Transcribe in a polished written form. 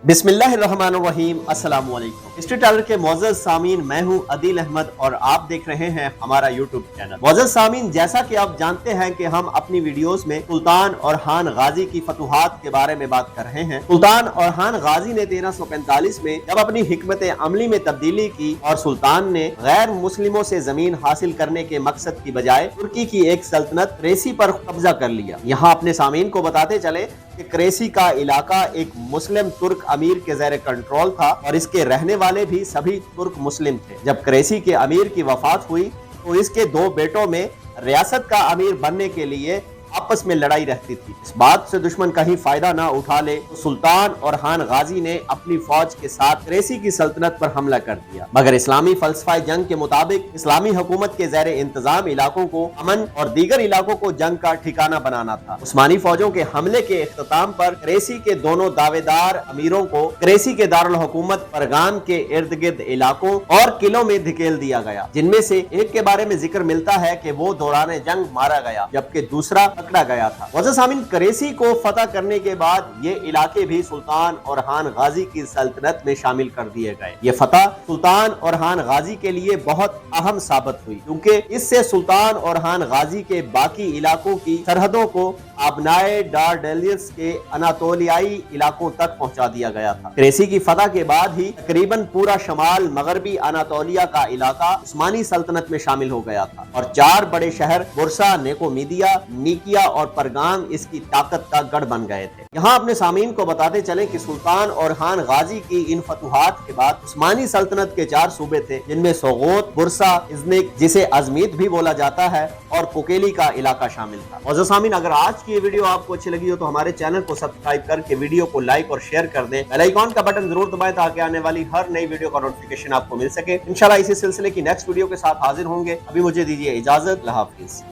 बिस्मिल्लाहिर्रहमानिर्रहीम, अस्सलाम वालेकुम। हिस्ट्री टेलर के मोअज़्ज़ज़ सामीन, मैं हूं अदील अहमद और आप देख रहे हैं हमारा यूट्यूब चैनल। मोअज़्ज़ज़ सामीन, जैसा कि आप जानते हैं कि हम अपनी वीडियोस में सुल्तान औरहान गाजी की फतूहात के बारे में बात कर रहे हैं। सुल्तान औरहान गाजी ने 1345 में जब अपनी हिकमत अमली में तब्दीली की और सुल्तान ने गैर मुस्लिमों से जमीन हासिल करने के मकसद की बजाय तुर्की की एक सल्तनत क्रेसी पर कब्जा कर लिया। यहाँ अपने सामीन को बताते चले कि क्रेसी का इलाका एक मुस्लिम तुर्क अमीर के ज़ेर कंट्रोल था और इसके रहने वाले भी सभी तुर्क मुस्लिम थे। जब क्रेसी के अमीर की वफात हुई तो इसके दो बेटों में रियासत का अमीर बनने के लिए आपस में लड़ाई रहती थी। इस बात से दुश्मन कहीं फायदा ना उठा ले तो सुल्तान औरहान गाजी ने अपनी फौज के साथ क्रेसी की सल्तनत पर हमला कर दिया। मगर इस्लामी फलसफा जंग के मुताबिक इस्लामी हुकूमत के ज़ेर इंतजाम इलाकों को अमन और दीगर इलाकों को जंग का ठिकाना बनाना था। उस्मानी फौजों के हमले के इख्तिताम पर क्रेसी के दोनों दावेदार अमीरों को क्रेसी के दारुल हुकूमत परगान के इर्द गिर्द इलाकों और किलों में धकेल दिया गया, जिनमें से एक के बारे में जिक्र मिलता है कि वो दौरान जंग मारा गया जबकि दूसरा पकड़ा गया था। मोअज़्ज़ज़ सामीन, क्रेसी को फतह करने के बाद ये इलाके भी सुल्तान औरहान गाजी की सल्तनत में शामिल कर दिए गए। ये फतह सुल्तान औरहान गाजी के लिए बहुत अहम साबित हुई क्योंकि इससे सुल्तान औरहान गाजी के बाकी इलाकों की सरहदों को अबनाए डारडेलियस के अनातोलियाई इलाकों तक पहुंचा दिया गया था। क्रेसी की फतह के बाद ही तकरीबन पूरा शमाल मगरबी अनातोलिया का इलाका उस्मानी सल्तनत में शामिल हो गया था और चार बड़े शहर बुरसा, नेकोमीदिया, निकिया और परगान इसकी ताकत का गढ़ बन गए थे। यहाँ अपने सामीन को बताते चले कि सुल्तान औरहान गाजी की इन फतूहात के बाद उस्मानी सल्तनत के चार सूबे थे, जिनमें सोगोत, बुरसा, इज़्निक जिसे अजमीत भी बोला जाता है और कोकेली का इलाका शामिल था। मोअज़्ज़ज़ सामीन, अगर आज की ये वीडियो आपको अच्छी लगी हो तो हमारे चैनल को सब्सक्राइब करके वीडियो को लाइक और शेयर कर दें। बेल आइकॉन का बटन जरूर दबाएं ताकि आने वाली हर नई वीडियो का नोटिफिकेशन आपको मिल सके। इंशाल्लाह इसी सिलसिले की नेक्स्ट वीडियो के साथ हाजिर होंगे। अभी मुझे दीजिए इजाजत। अल्लाह हाफिज।